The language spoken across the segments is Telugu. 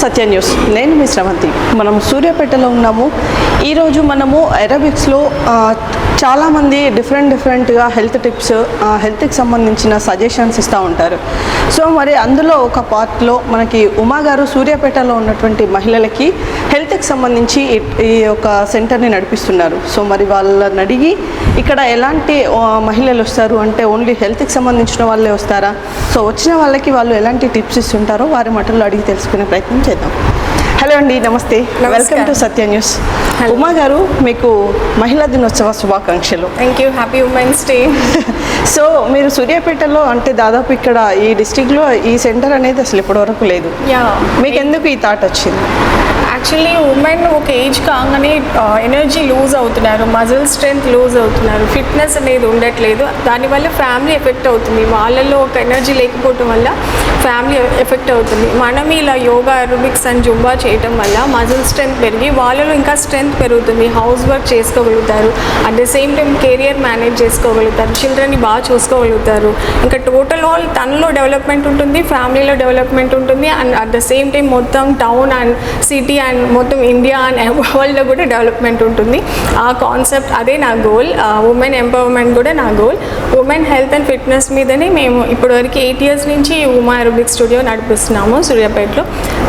సత్య న్యూస్. నేను మీ శ్రవంతి. మనం సూర్యాపేటలో ఉన్నాము. ఈరోజు మనము ఏరోబిక్స్లో చాలామంది డిఫరెంట్గా హెల్త్ టిప్స్, హెల్త్కి సంబంధించిన సజెషన్స్ ఇస్తూ ఉంటారు. సో మరి అందులో ఒక పార్ట్లో మనకి ఉమా గారు సూర్యాపేటలో ఉన్నటువంటి మహిళలకి హెల్త్కి సంబంధించి ఈ యొక్క సెంటర్ని నడిపిస్తున్నారు. సో మరి వాళ్ళని అడిగి ఇక్కడ ఎలాంటి మహిళలు వస్తారు అంటే ఓన్లీ హెల్త్కి సంబంధించిన వాళ్ళే వస్తారా, సో వచ్చిన వాళ్ళకి వాళ్ళు ఎలాంటి టిప్స్ ఇస్తుంటారో వారి మాటల్లో అడిగి తెలుసుకునే ప్రయత్నం చేద్దాం. హలో అండి, నమస్తే. Welcome to Satya news. Uma గారు, మీకు మహిళా దినోత్సవ శుభాకాంక్షలు. Thank you. Happy women's day. So మీరు సూర్యాపేటలో అంటే దాదాపు ఇక్కడ ఈ డిస్టిక్లో ఈ సెంటర్ అనేది అసలు ఇప్పటివరకు లేదు. మీకు ఎందుకు ఈ థాట్ వచ్చింది? యాక్చువల్లీ ఉమెన్ ఒక ఏజ్ కాగానే ఎనర్జీ లూజ్ అవుతున్నారు, మజిల్ స్ట్రెంగ్త్ లూజ్ అవుతున్నారు, ఫిట్నెస్ అనేది ఉండట్లేదు. దానివల్ల ఫ్యామిలీ ఎఫెక్ట్ అవుతుంది. వాళ్ళలో ఒక ఎనర్జీ లేకపోవడం వల్ల ఫ్యామిలీ ఎఫెక్ట్ అవుతుంది. మనం ఇలా యోగా, ఏరోబిక్స్ అండ్ జుంబా చేయటం వల్ల మజిల్ స్ట్రెంగ్త్ పెరిగి వాళ్ళలో ఇంకా స్ట్రెంగ్త్ పెరుగుతుంది. హౌస్ వర్క్ చేసుకోగలుగుతారు, at the same time career manage చేసుకోగలుగుతారు, చిల్డ్రన్ని బాగా చూసుకోగలుగుతారు. ఇంకా టోటల్ ఆల్ తనలో డెవలప్మెంట్ ఉంటుంది, ఫ్యామిలీలో డెవలప్మెంట్ ఉంటుంది, and at the same time మొత్తం టౌన్ అండ్ సిటీ అండ్ మొత్తం ఇండియా అండ్ వరల్డ్లో కూడా డెవలప్మెంట్ ఉంటుంది. ఆ కాన్సెప్ట్ అదే నా గోల్. ఉమెన్ ఎంపవర్మెంట్ కూడా నా goal. Women health and fitness మీదనే మేము ఇప్పటివరకు 8 years నుంచి ఉమా ఏరోబిక్ స్టూడియో నడిపిస్తున్నాము సూర్యాపేటలో.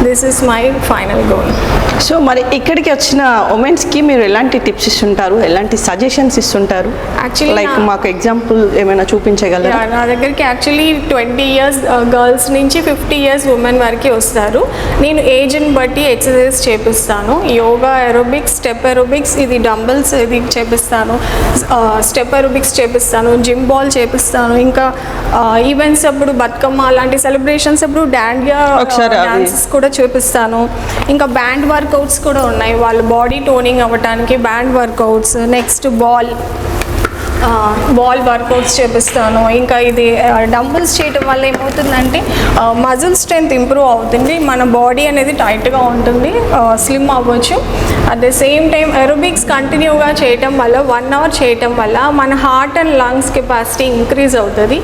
This is my final goal. So మరి ఇక్కడికి వచ్చిన ఉమెన్స్కి మీరు ఎలాంటి టిప్స్ ఇస్తుంటారు, ఎలాంటి సజెషన్స్ ఇస్తుంటారు? యాక్చువల్లీ లైక్ మాకు ఎగ్జాంపుల్ ఏమైనా చూపించగలరా? నా దగ్గరికి యాక్చువల్లీ 20 years గర్ల్స్ నుంచి 50 years ఉమెన్ వరకు వస్తారు. నేను ఏజ్ని బట్టి ఎక్సర్సైజ్ చేపిస్తాను. యోగా, ఏరోబిక్స్, స్టెప్ ఏరోబిక్స్, ఇది డంబల్స్ ఇది చేపిస్తాను, స్టెప్ ఏరోబిక్స్ చేపిస్తాను, జిమ్ బాల్ చేపిస్తాను. ఇంకా ఈవెంట్స్ అప్పుడు బతుకమ్మ అలాంటి సెలబ్రేషన్స్ అప్పుడు డాండియా డాన్సెస్ కూడా చూపిస్తాను. ఇంకా బ్యాండ్ వర్కౌట్స్ కూడా ఉన్నాయి, వాళ్ళ బాడీ టోనింగ్ అవ్వడానికి band workouts. Next ball workouts చేపిస్తాను. ఇంకా ఇది డంబుల్స్ చేయటం వల్ల ఏమవుతుందంటే మజిల్ స్ట్రెంగ్త్ ఇంప్రూవ్ అవుతుంది, మన బాడీ అనేది టైట్గా ఉంటుంది, స్లిమ్ అవ్వచ్చు. At the same time aerobics కంటిన్యూగా చేయటం వల్ల 1 hour చేయటం వల్ల మన heart and lungs capacity increase అవుతుంది.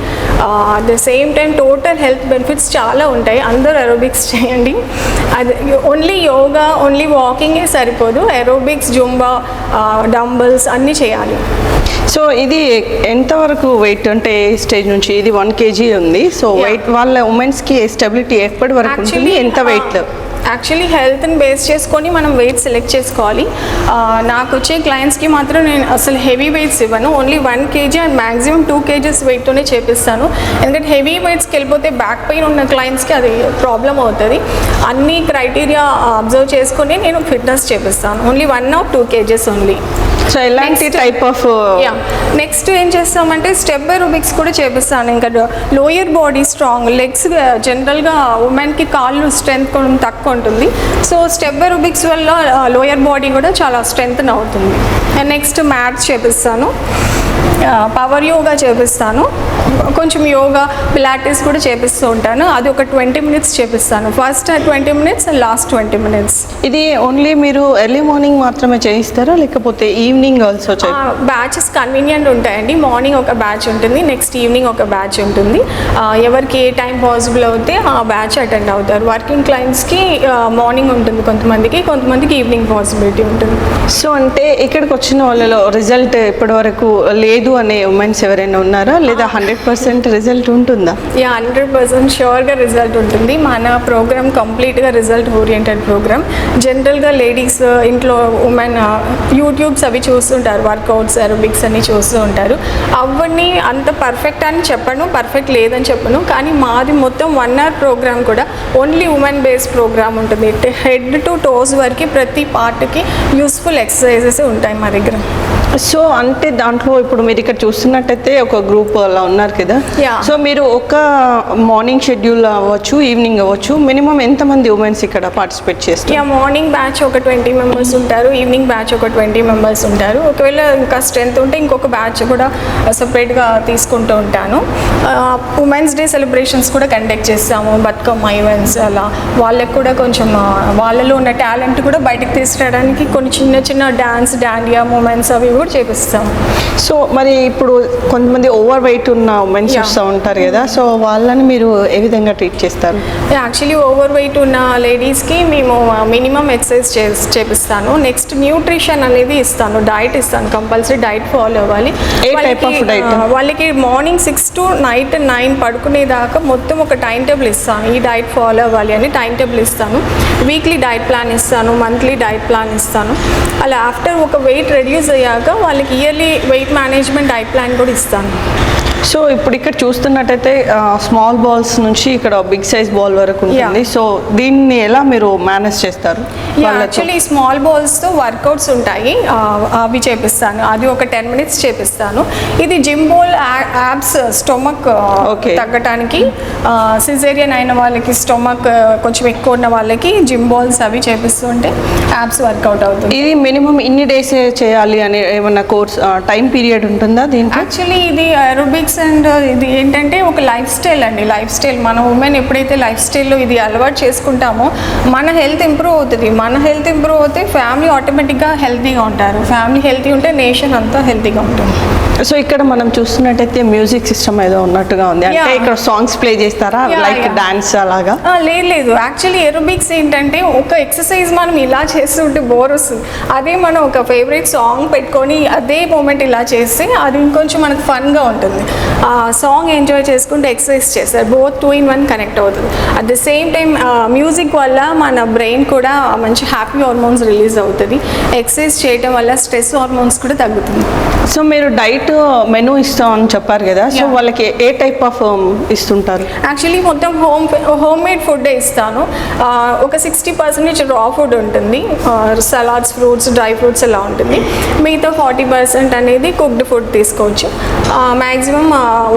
At the same time total health benefits చాలా ఉంటాయి. అందరూ ఏరోబిక్స్ చేయండి. అది ఓన్లీ యోగా, ఓన్లీ వాకింగే సరిపోదు, ఏరోబిక్స్, జుంబా, డంబుల్స్ అన్నీ చేయాలి. సో ఇది ఎంతవరకు వెయిట్ అంటే స్టేజ్ నుంచి? ఇది 1 kg ఉంది. సో వెయిట్ వాళ్ళ ఉమెన్స్కి స్టెబిలిటీ ఎప్పటి వరకు ఉంటుంది, ఎంత వెయిట్? యాక్చువల్లీ హెల్త్ని బేస్ చేసుకొని మనం వెయిట్ సెలెక్ట్ చేసుకోవాలి. నాకు వచ్చే క్లయింట్స్కి మాత్రం నేను అసలు హెవీ వెయిట్స్ ఇవ్వను. Only 1 kg and maximum 2 kgs వెయిట్తోనే చేపిస్తాను. ఎందుకంటే హెవీ వెయిట్స్కి వెళ్ళిపోతే బ్యాక్ పెయిన్ ఉన్న క్లయింట్స్కి అది ప్రాబ్లం అవుతుంది. అన్ని క్రైటీరియా అబ్జర్వ్ చేసుకొని నేను ఫిట్నెస్ చేపిస్తాను. Only 1 or 2 kgs only. So ఎలాంటి టైప్ ఆఫ్ నెక్స్ట్ ఏం చేస్తామంటే స్టెప్ ఏరోబిక్స్ కూడా చేపిస్తాను. ఇంకా లోయర్ బాడీ స్ట్రాంగ్, లెగ్స్ జనరల్గా ఉమెన్కి కాళ్ళు స్ట్రెంగ్త్ కొంచెం తక్కువ ఉంటుంది. సో స్టెప్ ఏరోబిక్స్ వల్ల లోయర్ బాడీ కూడా చాలా స్ట్రెంగ్త్ అవుతుంది. నెక్స్ట్ మ్యాట్స్ చేపిస్తాను, పవర్ యోగా చేపిస్తాను, కొంచెం యోగా పిలాటిస్ కూడా చేపిస్తూ ఉంటాను. అది ఒక 20 minutes చేపిస్తాను. First 20 minutes and last 20 minutes. ఇది ఓన్లీ మీరు ఎర్లీ మార్నింగ్ మాత్రమే చేయిస్తారా లేకపోతే ఈవినింగ్ ఆల్సో? బ్యాచెస్ కన్వీనియంట్ ఉంటాయండి. మార్నింగ్ ఒక బ్యాచ్ ఉంటుంది, నెక్స్ట్ ఈవినింగ్ ఒక బ్యాచ్ ఉంటుంది. ఎవరికి ఏ టైం పాసిబుల్ అవుతే ఆ బ్యాచ్ అటెండ్ అవుతారు. వర్కింగ్ క్లయింట్స్కి మార్నింగ్ ఉంటుంది, కొంతమందికి ఈవినింగ్ పాసిబిలిటీ ఉంటుంది. సో అంటే ఇక్కడికి వచ్చిన వాళ్ళలో రిజల్ట్ ఇప్పటివరకు లేదు అనే ఉమెన్స్ ఎవరైనా ఉన్నారా, లేదా 100% రిజల్ట్ ఉంటుందా? 100% ష్యూర్గా రిజల్ట్ ఉంటుంది. మన ప్రోగ్రామ్ కంప్లీట్గా రిజల్ట్ ఓరియంటెడ్ ప్రోగ్రామ్. జనరల్గా లేడీస్ ఇంట్లో ఉమెన్ యూట్యూబ్స్ అవి చూస్తుంటారు, వర్కౌట్స్, ఏరోబిక్స్ అన్ని చూస్తూ ఉంటారు. అవన్నీ అంత పర్ఫెక్ట్ అని చెప్పను, పర్ఫెక్ట్ లేదని చెప్పను. కానీ మాది మొత్తం 1 hour ప్రోగ్రామ్ కూడా ఓన్లీ ఉమెన్ బేస్డ్ ప్రోగ్రామ్ ఉంటుంది. హెడ్ టు టోస్ వరకు ప్రతి పార్ట్కి యూస్ఫుల్ ఎక్సర్సైజెస్ ఉంటాయి మా దగ్గర. సో అంటే దాంట్లో ఇప్పుడు మీరు ఇక్కడ చూస్తున్నట్టయితే ఒక గ్రూప్ అలా ఉన్నారు కదా. సో మీరు ఒక మార్నింగ్ షెడ్యూల్ అవ్వచ్చు, ఈవినింగ్ అవ్వచ్చు, మినిమం ఎంతమంది ఉమెన్స్ ఇక్కడ పార్టిసిపేట్ చేస్తారు? మార్నింగ్ బ్యాచ్ ఒక 20 members ఉంటారు, ఈవినింగ్ బ్యాచ్ ఒక 20 members ఉంటారు. ఒకవేళ ఇంకా స్ట్రెంత్ ఉంటే ఇంకొక బ్యాచ్ కూడా సపరేట్గా తీసుకుంటూ ఉంటాను. ఉమెన్స్ డే సెలబ్రేషన్స్ కూడా కండక్ట్ చేస్తాము, బతుకమ్మ ఈవెంట్స్ అలా. వాళ్ళకి కూడా కొంచెం వాళ్ళలో ఉన్న టాలెంట్ కూడా బయటకు తీసుకురావడానికి కొన్ని చిన్న డాన్స్, డాండియా మూమెంట్స్ అవి కూడా చేపిస్తాం. సో మరి ఇప్పుడు కొంతమంది ఓవర్ వెయిట్ ఉన్న ఉమెన్స్ Yeah. వస్తూ ఉంటారు కదా, సో వాళ్ళని మీరు ఏ విధంగా ట్రీట్ చేస్తారు? యాక్చువల్లీ ఓవర్ వెయిట్ ఉన్న లేడీస్కి మేము మినిమం ఎక్సర్సైజ్ చేపిస్తాను. నెక్స్ట్ న్యూట్రిషన్ అనేది ఇస్తాను, డైట్ ఇస్తాను, కంపల్సరీ డైట్ ఫాలో అవ్వాలి. ఏ type of diet? వాళ్ళకి మార్నింగ్ 6 to నైట్ 9 పడుకునేదాకా మొత్తం ఒక టైం టేబుల్ ఇస్తాను, ఈ డైట్ ఫాలో అవ్వాలి అని టైం టేబుల్ ఇస్తాను. వీక్లీ డైట్ ప్లాన్ ఇస్తాను, మంత్లీ డైట్ ప్లాన్ ఇస్తాను. అలా ఆఫ్టర్ ఒక వెయిట్ రెడ్యూస్ అయ్యాక వాళ్ళకి yearly weight management diet plan కూడా ఇస్తాను. సో ఇప్పుడు ఇక్కడ చూస్తున్నట్టయితే స్మాల్ బాల్స్ నుంచి ఇక్కడ బిగ్ సైజ్ బాల్ వరకు ఉంటుంది. Yeah. సో దీన్ని ఎలా మీరు మేనేజ్ చేస్తారు? యాక్చువల్లీ స్మాల్ బాల్స్తో వర్కౌట్స్ ఉంటాయి, అవి చేపిస్తాను. అది ఒక 10 minutes చేపిస్తాను. ఇది gym ball abs stomach Okay. తగ్గటానికి, సిజేరియన్ అయిన వాళ్ళకి స్టొమక్ కొంచెం ఎక్కువ ఉన్న వాళ్ళకి జిమ్ బాల్స్ అవి చేపిస్తుంటే యాబ్స్ వర్కౌట్ అవుతుంది. ఇది మినిమం ఇన్ని డేస్ చేయాలి అని ఏమన్నా కోర్స్ టైం పీరియడ్ ఉంటుందా దీనికి? యాక్చువల్లీ ఇది ఏరోబిక్స్ అండ్ ఇది ఏంటంటే ఒక లైఫ్ స్టైల్ అండి. లైఫ్ స్టైల్ మన ఉమెన్ ఎప్పుడైతే లైఫ్ స్టైల్లో ఇది అలవాటు చేసుకుంటామో మన హెల్త్ ఇంప్రూవ్ అవుతుంది. మన హెల్త్ ఇంప్రూవ్ అవుతే ఫ్యామిలీ ఆటోమేటిక్గా హెల్తీగా ఉంటారు. ఫ్యామిలీ హెల్తీ ఉంటే నేషన్ అంతా హెల్తీగా ఉంటుంది. సో ఇక్కడ మనం చూస్తున్నట్టయితే మ్యూజిక్ సిస్టమ్ ఏదో ఉన్నట్టుగా ఉంది, అంటే Yeah. ఇక్కడ సాంగ్స్ ప్లే చేస్తారా? Yeah, like yeah. డాన్స్ అలాగా? లేదు యాక్చువల్లీ ఏరోబిక్స్ ఏంటంటే ఒక ఎక్సర్సైజ్ మనం ఇలా చేస్తుంటే బోర్ వస్తుంది. అదే మనం ఒక ఫేవరెట్ సాంగ్ పెట్టుకొని అదే మూమెంట్ ఇలా చేస్తే అది ఇంకొంచెం మనకు ఫన్గా ఉంటుంది. ఆ సాంగ్ ఎంజాయ్ చేసుకుంటే ఎక్సర్సైజ్ చేస్తారు, బోత్ 2 in 1 కనెక్ట్ అవుతుంది. At the same time music వల్ల మన బ్రెయిన్ కూడా మంచి హ్యాపీ హార్మోన్స్ రిలీజ్ అవుతుంది. ఎక్సర్సైజ్ చేయడం వల్ల స్ట్రెస్ హార్మోన్స్ కూడా తగ్గుతుంది. సో మీరు డైట్ మెనూ ఇస్తాం అని చెప్పారు కదా, సో Yeah. వాళ్ళకి ఏ టైప్ ఆఫ్ ఇస్తుంటారు? యాక్చువల్లీ మొత్తం హోమ్ మేడ్ ఫుడ్ ఇస్తాను. ఒక 60% రా ఫుడ్ ఉంటుంది, సలాడ్స్, ఫ్రూట్స్, డ్రై ఫ్రూట్స్ అలా ఉంటుంది. మిగతా 40% అనేది కుక్డ్ ఫుడ్ తీసుకోవచ్చు. మ్యాక్సిమం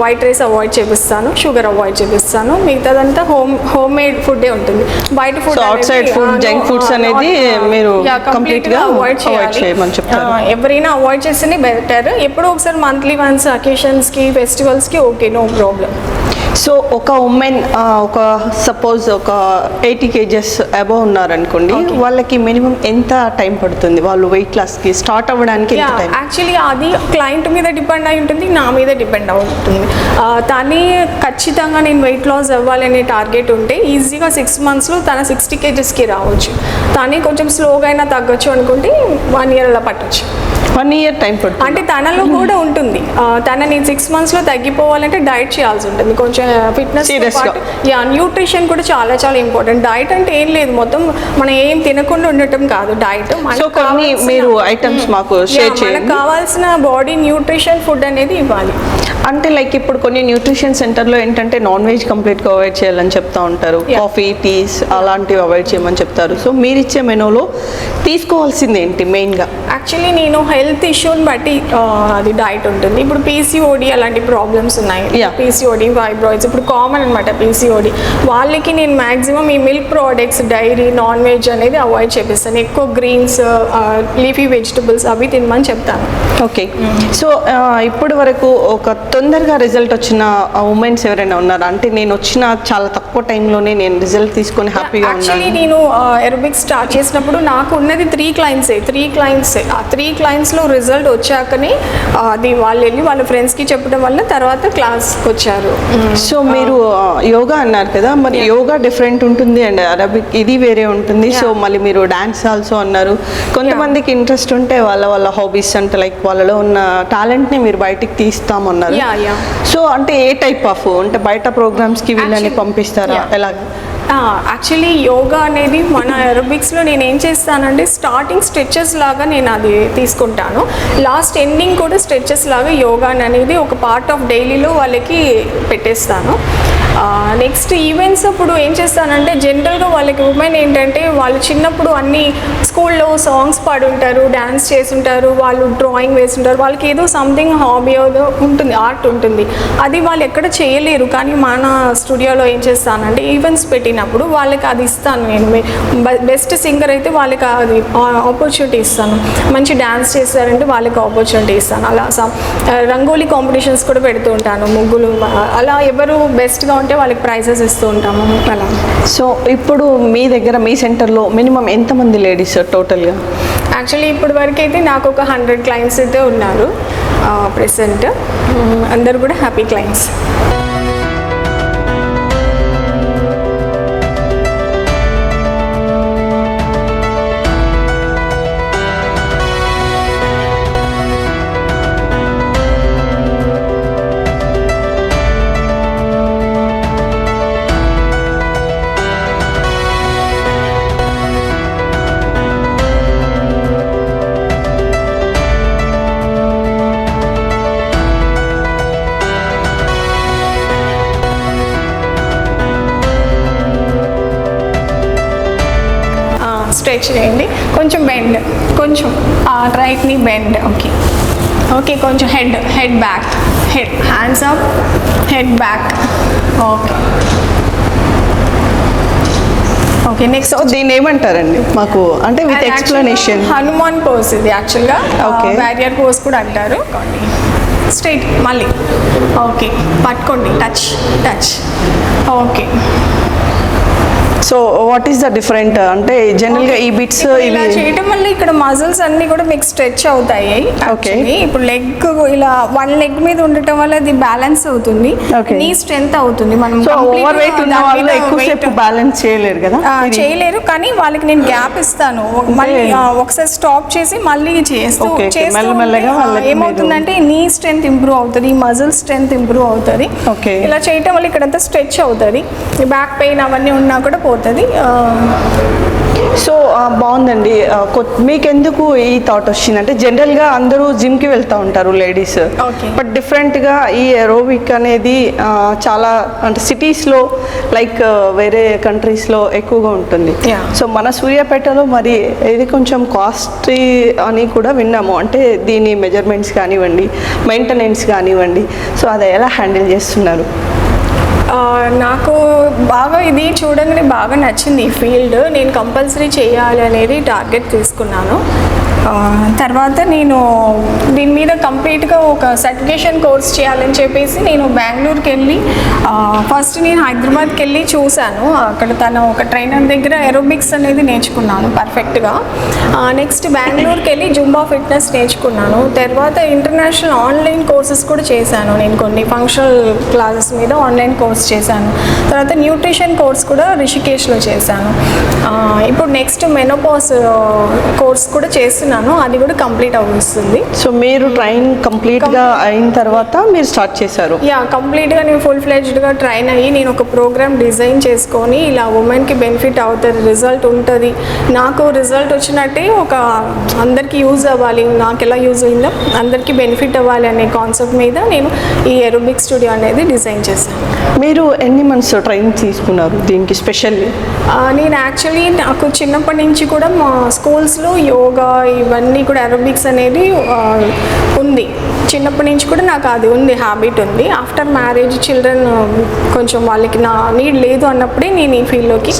వైట్ రైస్ అవాయిడ్ చేపిస్తాను, షుగర్ అవాయిడ్ చేపిస్తాను. మిగతాదంతా హోమ్ మేడ్ ఫుడ్డే ఉంటుంది. బయట food So outside food, junk foods అనేది మీరు complete గా avoid చేయమని చెప్తారు. ఎవరైనా అవాయిడ్ చేస్తేనే బెటర్. ఎప్పుడో ఒకసారి మంత్లీ వన్స్ అకేషన్స్కి, ఫెస్టివల్స్కి ఓకే, నో ప్రాబ్లం. సో ఒక ఉమెన్ ఒక సపోజ్ ఒక 80 kgs అబవ్ ఉన్నారనుకోండి, వాళ్ళకి మినిమం ఎంత టైం పడుతుంది వాళ్ళు వెయిట్ లాస్కి స్టార్ట్ అవ్వడానికి? ఎంత టైం? యాక్చువల్లీ అది క్లయింట్ మీద డిపెండ్ అయి ఉంటుంది, నా మీద డిపెండ్ అవుతుంది. తనే ఖచ్చితంగా నేను వెయిట్ లాస్ అవ్వాలనే టార్గెట్ ఉంటే ఈజీగా 6 monthsలో తన 60 kgsకి రావచ్చు. తనే కొంచెం స్లోగా అయినా తగ్గొచ్చు అనుకుంటే 1 year అలా పట్టొచ్చు. 1 year టైం పడుతుంది. అంటే తనలో కూడా ఉంటుంది. తన నేను 6 monthsలో తగ్గిపోవాలంటే డైట్ చేయాల్సి ఉంటుంది, కొంచెం ఫిట్నెస్ Serious గా. న్యూట్రిషన్ కూడా చాలా చాలా ఇంపార్టెంట్. డైట్ అంటే ఏం లేదు, మొత్తం మనం ఏం తినకుండా ఉండటం కాదు డైట్. సో కొన్ని మీరు ఐటమ్స్ మాకు షేర్ మనకు చేయండి. కావాల్సిన బాడీ న్యూట్రిషన్ ఫుడ్ అనేది ఇవ్వాలి. అంటే లైక్ ఇప్పుడు కొన్ని న్యూట్రిషన్ సెంటర్లో ఏంటంటే నాన్ వెజ్ కంప్లీట్గా అవాయిడ్ చేయాలని చెప్తా ఉంటారు, Yeah. కాఫీ, టీస్ అలాంటివి అవాయిడ్ చేయమని చెప్తారు. సో మీరు ఇచ్చే మెనూలో తీసుకోవాల్సింది ఏంటి మెయిన్గా? యాక్చువల్లీ నేను హెల్త్ ఇష్యూని బట్టి అది డైట్ ఉంటుంది. ఇప్పుడు పీసీఓడి అలాంటి ప్రాబ్లమ్స్ ఉన్నాయి, Yeah. పీసీఓడి, ఫైబ్రాయిడ్స్ ఇప్పుడు కామన్ అనమాట పీసీఓడి. వాళ్ళకి నేను మ్యాక్సిమం ఈ milk products, dairy, non veg అనేది అవాయిడ్ చేపిస్తాను. ఎక్కువ గ్రీన్స్, లీఫీ వెజిటబుల్స్ అవి తినమని చెప్తాను. ఓకే. సో ఇప్పటి వరకు ఒక తొందరగా రిజల్ట్ వచ్చిన ఉమెన్స్ ఎవరైనా ఉన్నారా? అంటే నేను వచ్చిన చాలా తక్కువ టైంలోనే నేను రిజల్ట్ తీసుకొని హ్యాపీగా యాక్చువల్లీ ఉన్నాను. నేను ఏరోబిక్స్ స్టార్ట్ చేసినప్పుడు నాకు ఉన్నది 3 clients. ఆ 3 clientsలో రిజల్ట్ వచ్చాకనే అది వాళ్ళు వెళ్ళి వాళ్ళ ఫ్రెండ్స్కి చెప్పడం వల్ల తర్వాత క్లాస్కి వచ్చారు. సో మీరు యోగా అన్నారు కదా, మరి యోగా డిఫరెంట్ ఉంటుంది అండ్ అరబిక్ ఇది వేరే ఉంటుంది. సో మళ్ళీ మీరు డాన్స్ ఆల్సో అన్నారు. కొంతమందికి ఇంట్రెస్ట్ ఉంటే వాళ్ళ హాబీస్ అంటే లైక్ వాళ్ళలో ఉన్న టాలెంట్ని మీరు బయటికి తీస్తామన్నారు. సో అంటే ఏ టైప్ ఆఫ్ అంటే బయట ప్రోగ్రామ్స్కి వీళ్ళని పంపిస్తారా? ఎలాగ? యాక్చువల్లీ యోగా అనేది మన ఏరోబిక్స్లో నేను ఏం చేస్తానంటే స్టార్టింగ్ స్ట్రెచెస్ లాగా నేను అది తీసుకుంటాను, లాస్ట్ ఎండింగ్ కూడా స్ట్రెచెస్ లాగా యోగా అనేది ఒక పార్ట్ ఆఫ్ డైలీలో వాళ్ళకి పెట్టేస్తాను. నెక్స్ట్ ఈవెంట్స్ అప్పుడు ఏం చేస్తానంటే జనరల్గా వాళ్ళకి ఉమెన్ ఏంటంటే వాళ్ళు చిన్నప్పుడు అన్ని స్కూల్లో సాంగ్స్ పాడుంటారు, డ్యాన్స్ చేసుంటారు, వాళ్ళు డ్రాయింగ్ వేసుంటారు, వాళ్ళకి ఏదో సంథింగ్ హాబీ ఏదో ఉంటుంది, ఆర్ట్ ఉంటుంది, అది వాళ్ళు ఎక్కడ చేయలేరు. కానీ మన స్టూడియోలో ఏం చేస్తానంటే ఈవెంట్స్ పెట్టినప్పుడు వాళ్ళకి అది ఇస్తాను. నేను బెస్ట్ సింగర్ అయితే వాళ్ళకి అది ఆపర్చునిటీ ఇస్తాను, మంచి డ్యాన్స్ చేస్తారంటే వాళ్ళకి ఆపర్చునిటీ ఇస్తాను. అలా రంగోలీ కాంపిటీషన్స్ కూడా పెడుతూ ఉంటాను, ముగ్గులు, అలా ఎవరు బెస్ట్గా ఉంటే వాళ్ళకి ప్రైజెస్ ఇస్తూ ఉంటాము అలా. సో ఇప్పుడు మీ దగ్గర మీ సెంటర్లో మినిమం ఎంతమంది లేడీస్ టోటల్గా? యాక్చువల్లీ ఇప్పటి వరకు అయితే నాకు ఒక 100 క్లయింట్స్ అయితే ఉన్నారు ప్రెసెంట్. అందరు కూడా హ్యాపీ క్లయింట్స్. స్ట్రెచ్ చేయండి, కొంచెం బెండ్, కొంచెం రైట్ని బెండ్. ఓకే ఓకే, కొంచెం head back, hands up, head back. Okay okay. Next దీన్ని ఏమంటారండి మాకు, అంటే విత్ ఎక్స్ప్లెనేషన్? హనుమాన్ పోజ్ ఇది యాక్చువల్గా, ఓకే. బ్యారియర్ పోజ్ కూడా అంటారు. స్ట్రైట్ మళ్ళీ. ఓకే, పట్టుకోండి, touch. Okay. So what is the different, అంటే జనరల్గా ఈ బిట్స్ ఇలా చేయడం వల్ల ఇక్కడ మజిల్స్ అన్ని కూడా మీకు స్ట్రెచ్ అవుతాయి. ఇప్పుడు లెగ్ ఇలా వన్ లెగ్ మీద ఉండటం వల్ల అది బ్యాలెన్స్ అవుతుంది, నీ స్ట్రెంత్ అవుతుంది. మనం ఓవర్ వెయిట్ ఉన్న వాళ్ళు ఎక్కువసేపు బ్యాలెన్స్ చేయలేరు కదా, చేయలేరు. కానీ వాళ్ళకి నేను గ్యాప్ ఇస్తాను, మళ్ళీ ఒకసారి స్టాప్ చేసి మళ్ళీ చేస్తూ ఏమవుతుందంటే నీ స్ట్రెంత్ ఇంప్రూవ్ అవుతుంది, మజిల్ స్ట్రెంత్ ఇంప్రూవ్ అవుతుంది. ఇలా చేయటం వల్ల ఇక్కడంతా స్ట్రెచ్ అవుతుంది, బ్యాక్ పెయిన్ అవన్నీ ఉన్నా కూడా పోతుంది. సో బాగుందండి. మీకెందుకు ఈ థాట్ వచ్చిందంటే, జనరల్గా అందరూ జిమ్కి వెళ్తూ ఉంటారు లేడీస్, బట్ డిఫరెంట్గా ఈ ఏరోబిక్ అనేది చాలా అంటే సిటీస్లో లైక్ వేరే కంట్రీస్లో ఎక్కువగా ఉంటుంది. సో మన సూర్యాపేటలో మరి ఇది కొంచెం కాస్ట్లీ అని కూడా విన్నాము, అంటే దీని మెజర్మెంట్స్ కానివ్వండి, మెయింటెనెన్స్ కానివ్వండి, సో అది ఎలా హ్యాండిల్ చేస్తున్నారు? నాకు బాగా ఇది చూడగానే బాగా నచ్చింది ఈ ఫీల్డ్. నేను కంపల్సరీ చేయాలి అనేది టార్గెట్ తీసుకున్నాను. తర్వాత నేను దీని మీద కంప్లీట్గా ఒక సర్టిఫికేషన్ కోర్స్ చేయాలని చెప్పేసి నేను బెంగళూరుకి వెళ్ళి ఫస్ట్ నేను హైదరాబాద్కి వెళ్ళి చూశాను. అక్కడ తన ఒక ట్రైనర్ దగ్గర ఏరోబిక్స్ అనేది నేర్చుకున్నాను పర్ఫెక్ట్గా. నెక్స్ట్ బెంగళూరుకి వెళ్ళి జుంబా ఫిట్నెస్ నేర్చుకున్నాను. తర్వాత ఇంటర్నేషనల్ ఆన్లైన్ కోర్సెస్ కూడా చేశాను. నేను కొన్ని ఫంక్షనల్ క్లాసెస్ మీద ఆన్లైన్ కోర్స్ చేశాను. తర్వాత న్యూట్రిషన్ కోర్స్ కూడా రిషికేష్లో చేశాను. ఇప్పుడు నెక్స్ట్ మెనోపాజ్ కోర్స్ కూడా చేస్తున్నాను, అది కూడా కంప్లీట్ అవుతుంది. సో మీరు ట్రైన్ కంప్లీట్గా అయిన తర్వాత మీరు స్టార్ట్ చేశారు? కంప్లీట్గా నేను ఫుల్ ఫ్లెడ్జ్డ్గా ట్రైన్ అయ్యి నేను ఒక ప్రోగ్రామ్ డిజైన్ చేసుకొని ఇలా ఉమెన్కి బెనిఫిట్ అవుతుంది, రిజల్ట్ ఉంటుంది, నాకు రిజల్ట్ వచ్చినట్టే ఒక అందరికీ యూజ్ అవ్వాలి, నాకు ఎలా యూజ్ అయిందో అందరికీ బెనిఫిట్ అవ్వాలి అనే కాన్సెప్ట్ మీద నేను ఈ ఏరోబిక్ స్టూడియో అనేది డిజైన్ చేశాను. మీరు ఎన్ని మంత్స్ ట్రైనింగ్ తీసుకున్నారు దీనికి స్పెషల్లీ? నేను యాక్చువల్లీ నాకు చిన్నప్పటి నుంచి కూడా మా స్కూల్స్లో యోగా ఇవన్నీ కూడా ఏరోబిక్స్ అనేది ఉంది. చిన్నప్పటి నుంచి కూడా నాకు అది ఉంది, హ్యాబిట్ ఉంది. ఆఫ్టర్ మ్యారేజ్ చిల్డ్రన్ కొంచెం వాళ్ళకి నా నీడ్ లేదు అన్నప్పుడే నేను ఈ ఫీల్డ్లోకి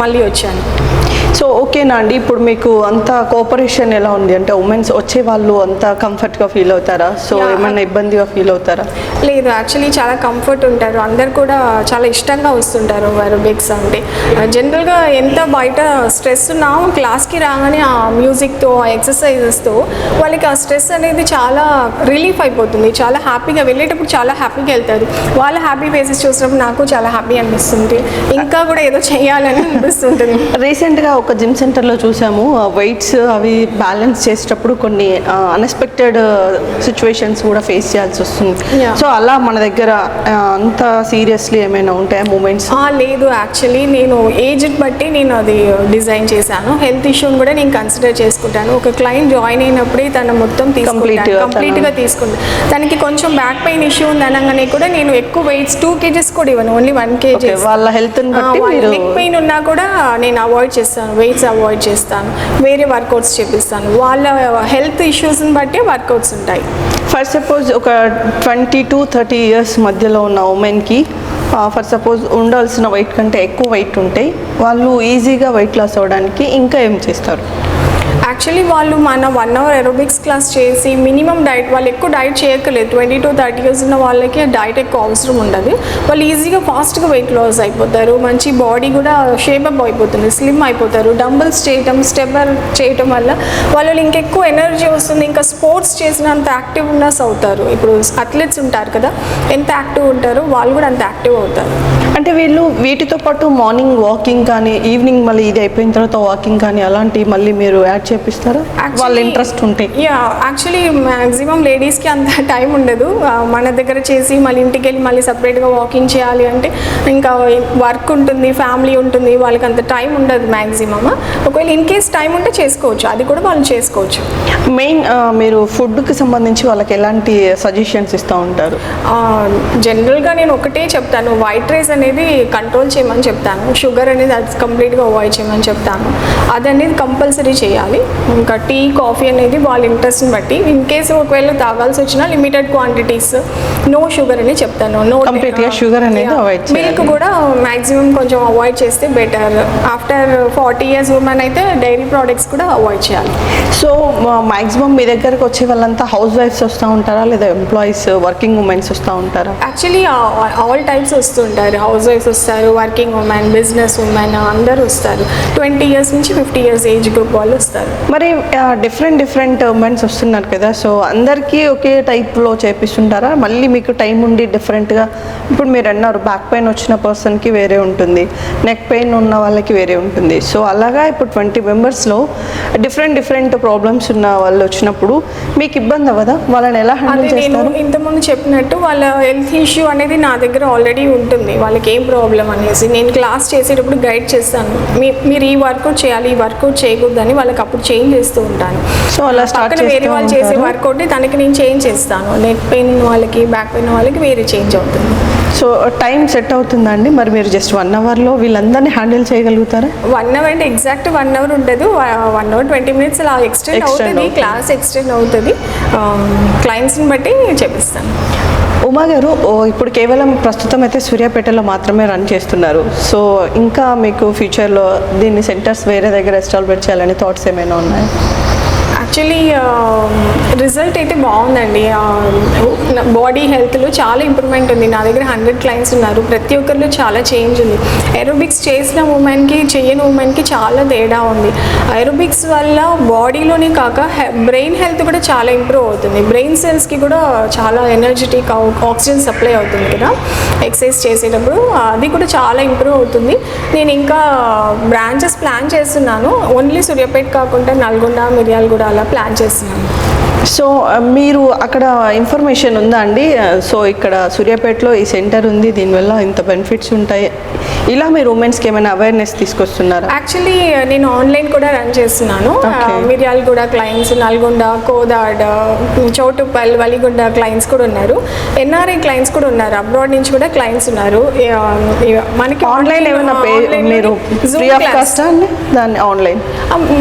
మళ్ళీ వచ్చాను. సో ఓకేనా అండి, ఇప్పుడు మీకు అంత కోఆపరేషన్ ఎలా ఉంది? అంటే ఉమెన్స్ వచ్చే వాళ్ళు అంత కంఫర్ట్గా ఫీల్ అవుతారా? సో ఏమన్నా ఇబ్బందిగా ఫీల్ అవుతారా? లేదు, యాక్చువల్లీ చాలా కంఫర్ట్ ఉంటారు, అందరు కూడా చాలా ఇష్టంగా వస్తుంటారు ఏరోబిక్స్ అంటే. జనరల్గా ఎంత బయట స్ట్రెస్ ఉన్నా క్లాస్కి రాగానే ఆ మ్యూజిక్తో ఆ ఎక్సర్సైజెస్తో వాళ్ళకి ఆ స్ట్రెస్ అనేది చాలా రిలీఫ్ అయిపోతుంది, చాలా హ్యాపీగా వెళ్ళేటప్పుడు చాలా హ్యాపీగా వెళ్తారు. వాళ్ళ హ్యాపీ ఫేసెస్ చూసినప్పుడు నాకు చాలా హ్యాపీ అనిపిస్తుంది, ఇంకా కూడా ఏదో చేయాలని అనిపిస్తుంటుంది. రీసెంట్గా ఒక జిమ్ సెంటర్లో చూసాము, వెయిట్స్ అవి బ్యాలెన్స్ చేసేటప్పుడు కొన్ని అన్ఎక్స్పెక్టెడ్ సిచ్యువేషన్స్ కూడా ఫేస్ చేయాల్సి వస్తుంది. సో అలా మన దగ్గర అంత సీరియస్లీ ఏమైనా ఉంటాయా మూమెంట్స్? లేదు, యాక్చువల్లీ నేను ఏజ్ బట్టి నేను అది డిజైన్ చేశాను. హెల్త్ ఇష్యూని కూడా నేను కన్సిడర్ చేసుకుంటాను. ఒక క్లయింట్ జాయిన్ అయినప్పుడే తను మొత్తం కంప్లీట్గా తీసుకుంటాను. తనకి కొంచెం బ్యాక్ పెయిన్ ఇష్యూ ఉంది అనగానే కూడా నేను ఎక్కువ వెయిట్స్ 2 kgs కూడా ఇవ్వను, ఓన్లీ 1 kg. వాళ్ళ హెల్త్ని బట్టి నెక్ పెయిన్ ఉన్నా కూడా నేను అవాయిడ్ చేస్తాను, వెయిట్స్ అవాయిడ్ చేస్తాను, వేరే వర్కౌట్స్ చేపిస్తాను. వాళ్ళ హెల్త్ ఇష్యూస్ని బట్టి వర్కౌట్స్ ఉంటాయి. ఫర్ సపోజ్ ఒక 20 to 30 years మధ్యలో ఉన్న ఉమెన్కి ఫర్ సపోజ్ ఉండాల్సిన వెయిట్ కంటే ఎక్కువ వెయిట్ ఉంటే వాళ్ళు ఈజీగా వెయిట్ లాస్ అవ్వడానికి ఇంకా ఏం చేస్తారు? యాక్చువల్లీ వాళ్ళు మన 1 అవర్ ఎరోబిక్స్ క్లాస్ చేసి మినిమం డైట్, వాళ్ళు ఎక్కువ డైట్ చేయక్కర్లేదు. 20 to 30 years ఉన్న వాళ్ళకి డైట్ ఎక్కువ అవసరం ఉండదు. వాళ్ళు ఈజీగా ఫాస్ట్గా వెయిట్ లాస్ అయిపోతారు, మంచి బాడీ కూడా షేపప్ అయిపోతుంది, స్లిమ్ అయిపోతారు. డంబుల్స్ చేయటం, స్టెప్పర్ చేయటం వల్ల వాళ్ళు ఇంకెక్కువ ఎనర్జీ వస్తుంది, ఇంకా స్పోర్ట్స్ చేసినంత యాక్టివ్నెస్ అవుతారు. ఇప్పుడు అథ్లెట్స్ ఉంటారు కదా, ఎంత యాక్టివ్ ఉంటారో వాళ్ళు కూడా అంత యాక్టివ్ అవుతారు. అంటే వీళ్ళు వీటితో పాటు మార్నింగ్ వాకింగ్ కానీ, ఈవినింగ్ మళ్ళీ ఇది అయిపోయిన తర్వాత వాకింగ్ కానీ అలాంటివి మళ్ళీ మీరు యాడ్ చేపిస్తారా వాళ్ళ ఇంట్రెస్ట్ ఉంటే? యాక్చువల్లీ మ్యాక్సిమం లేడీస్కి అంత టైం ఉండదు. మన దగ్గర చేసి మళ్ళీ ఇంటికి వెళ్ళి మళ్ళీ సపరేట్గా వాకింగ్ చేయాలి అంటే ఇంకా వర్క్ ఉంటుంది, ఫ్యామిలీ ఉంటుంది, వాళ్ళకి అంత టైం ఉండదు మ్యాక్సిమమ్. ఒకవేళ ఇన్ కేస్ టైం ఉంటే చేసుకోవచ్చు, అది కూడా వాళ్ళు చేసుకోవచ్చు. మెయిన్ మీరు ఫుడ్కి సంబంధించి వాళ్ళకి ఎలాంటి సజెషన్స్ ఇస్తూ ఉంటారు? జనరల్గా నేను ఒకటే చెప్తాను, వైట్ రైస్ అనేది కంట్రోల్ చేయమని చెప్తాను, షుగర్ అనేది అది కంప్లీట్గా అవాయిడ్ చేయమని చెప్తాను. అది అనేది కంపల్సరీ చేయాలి. ఇంకా టీ, కాఫీ అనేది వాళ్ళ ఇంట్రెస్ట్ని బట్టి, ఇన్ కేసు ఒకవేళ తాగాల్సి వచ్చినా లిమిటెడ్ క్వాంటిటీస్, నో షుగర్ అని చెప్తాను. నో కంప్లీట్గా షుగర్ అనేది అవాయిడ్ చేయాలి. మిల్క్ కూడా మ్యాక్సిమం కొంచెం అవాయిడ్ చేస్తే బెటర్. ఆఫ్టర్ 40 years ఉమెన్ అయితే డైరీ ప్రోడక్ట్స్ కూడా అవాయిడ్ చేయాలి. సో మ్యాక్సిమం మీ దగ్గరకు వచ్చే వాళ్ళంతా హౌస్ వైఫ్స్ వస్తూ ఉంటారా, లేదా ఎంప్లాయీస్, వర్కింగ్ ఉమెన్స్ వస్తూ ఉంటారా? యాక్చువల్లీ ఆల్ టైప్స్ వస్తుంటారు. హౌస్ వైఫ్స్ వస్తారు, వర్కింగ్ ఉమెన్, బిజినెస్ ఉమెన్ అందరూ వస్తారు. 20 years నుంచి 50 years ఏజ్ గ్రూప్ వాళ్ళు వస్తారు. మరి డిఫరెంట్ ఉమెన్స్ వస్తున్నారు కదా, సో అందరికీ ఒకే టైప్లో చేపిస్తుంటారా? మళ్ళీ మీకు టైం ఉండి డిఫరెంట్గా, ఇప్పుడు మీరు అన్నారు బ్యాక్ పెయిన్ వచ్చిన పర్సన్కి వేరే ఉంటుంది, నెక్ పెయిన్ ఉన్న వాళ్ళకి వేరే ఉంటుంది. సో అలాగా ఇప్పుడు 20 మెంబర్స్లో డిఫరెంట్ ప్రాబ్లమ్స్ ఉన్న వాళ్ళు వచ్చినప్పుడు మీకు ఇబ్బంది అవ్వదా? వాళ్ళని ఎలా హ్యాండిల్ చేస్తారు? నేను ఇంతకుముందు చెప్పినట్టు వాళ్ళ హెల్త్ ఇష్యూ అనేది నా దగ్గర ఆల్రెడీ ఉంటుంది, వాళ్ళకి ఏం ప్రాబ్లం అనేసి నేను క్లాస్ చేసేటప్పుడు గైడ్ చేస్తాను. మీరు ఈ వర్కౌట్ చేయాలి, ఈ వర్కౌట్ చేయకూడదని వాళ్ళకి అప్పుడు చేంజ్ చేస్తూ ఉంటాను. సో అలా స్టార్ట్ వేరే వాళ్ళు చేసే వర్కౌట్ తనకి నేను చేంజ్ చేస్తాను. నెక్ పెయిన్ వాళ్ళకి, బ్యాక్ పెయిన్ వాళ్ళకి వేరే చేంజ్ అవుతుంది. సో టైం సెట్ అవుతుందండి. మరి మీరు జస్ట్ 1 అవర్లో వీళ్ళందరినీ హ్యాండిల్ చేయగలుగుతారా? 1 అవర్ అంటే ఎగ్జాక్ట్ 1 అవర్ ఉండదు, 1 అవర్ 20 minutes అలా ఎక్స్టెండ్ అవుతుంది, క్లాస్ ఎక్స్టెండ్ అవుతుంది. క్లయింట్స్ని బట్టి చెప్పిస్తాను. ఉమా గారు, ఇప్పుడు కేవలం ప్రస్తుతం అయితే సూర్యాపేటలో మాత్రమే రన్ చేస్తున్నారు. సో ఇంకా మీకు ఫ్యూచర్లో దీన్ని సెంటర్స్ వేరే దగ్గర ఎస్టాబ్లిష్ చేయాలని థాట్స్ ఏమైనా ఉన్నాయా? యాక్చువల్లీ రిజల్ట్ అయితే బాగుందండి. బాడీ హెల్త్లో చాలా ఇంప్రూవ్మెంట్ ఉంది. నా దగ్గర 100 clients ఉన్నారు, ప్రతి ఒక్కరిలో చాలా చేంజ్ ఉంది. ఏరోబిక్స్ చేసిన ఉమెన్కి, చేయని ఉమెన్కి చాలా తేడా ఉంది. ఏరోబిక్స్ వల్ల బాడీలోనే కాక బ్రెయిన్ హెల్త్ కూడా చాలా ఇంప్రూవ్ అవుతుంది. బ్రెయిన్ సెల్స్కి కూడా చాలా ఎనర్జెటిక్, ఆక్సిజన్ సప్లై అవుతుంది కదా ఎక్సర్సైజ్ చేసేటప్పుడు, అది కూడా చాలా ఇంప్రూవ్ అవుతుంది. నేను ఇంకా బ్రాంచెస్ ప్లాన్ చేస్తున్నాను, ఓన్లీ సూర్యాపేట కాకుండా నల్గొండ, మిర్యాలగూడ అలా ప్లాన్ చేస్తున్నాను. సో మీరు అక్కడ ఇన్ఫర్మేషన్ ఉందా అండి? సో ఇక్కడ సూర్యాపేటలో ఈ సెంటర్ ఉంది, దీనివల్ల ఇంత బెనిఫిట్స్ ఉంటాయి, ఇలా మీరు ఉమెన్స్కి ఏమైనా అవేర్నెస్ తీసుకొస్తున్నారా? యాక్చువల్లీ నేను ఆన్లైన్ కూడా రన్ చేస్తున్నాను. మిర్యాలగూడ క్లయింట్స్, నల్గొండ, కోదాడ్, చౌటుప్పల్, వలిగొండ క్లయింట్స్ కూడా ఉన్నారు. ఎన్ఆర్ఐ క్లయింట్స్ కూడా ఉన్నారు, అబ్రాడ్ నుంచి కూడా క్లయింట్స్ ఉన్నారు. మనకి ఆన్లైన్ ఏమైనా మీరు ఫ్రీ ఆఫ్ కాస్ట్ అండి దాన్ని? ఆన్లైన్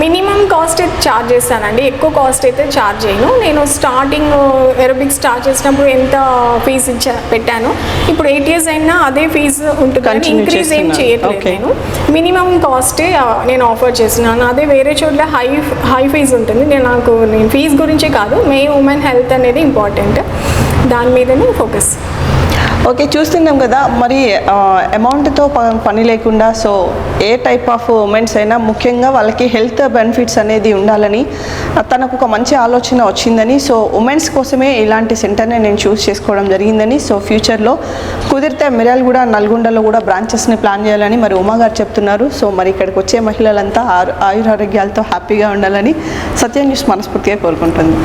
మినిమం కాస్ట్ అయితే ఛార్జ్ చేస్తానండి, ఎక్కువ కాస్ట్ అయితే ఛార్జ్ చేయను. నేను స్టార్టింగ్ ఏరోబిక్స్ స్టార్ట్ చేసినప్పుడు ఎంత ఫీజు పెట్టాను, ఇప్పుడు 8 years అయినా అదే ఫీజు ఉంటుంది, ఇంక్రీజ్ ఏం చేయట్లేదు. నేను మినిమం కాస్టే నేను ఆఫర్ చేస్తున్నాను. అదే వేరే చోట్ల హై ఫీజు ఉంటుంది. నేను ఫీజు గురించే కాదు, మెయిన్ ఉమెన్ హెల్త్ అనేది ఇంపార్టెంట్, దాని మీదనే ఫోకస్. ఓకే, చూస్తున్నాం కదా మరి అమౌంట్తో పని లేకుండా, so A type of women's అయినా ముఖ్యంగా వాళ్ళకి హెల్త్ బెనిఫిట్స్ అనేది ఉండాలని తనకు ఒక మంచి ఆలోచన వచ్చిందని, సో ఉమెన్స్ కోసమే ఇలాంటి సెంటర్ని నేను చూస్ చేసుకోవడం జరిగిందని, సో ఫ్యూచర్లో కుదిరితే మిర్యాలగూడ, నల్గొండలో కూడా బ్రాంచెస్ని ప్లాన్ చేయాలని మరి ఉమా గారు చెప్తున్నారు. సో మరి ఇక్కడికి వచ్చే మహిళలంతా ఆయురారోగ్యాలతో హ్యాపీగా ఉండాలని సత్యం న్యూస్ మనస్ఫూర్తిగా కోరుకుంటుంది.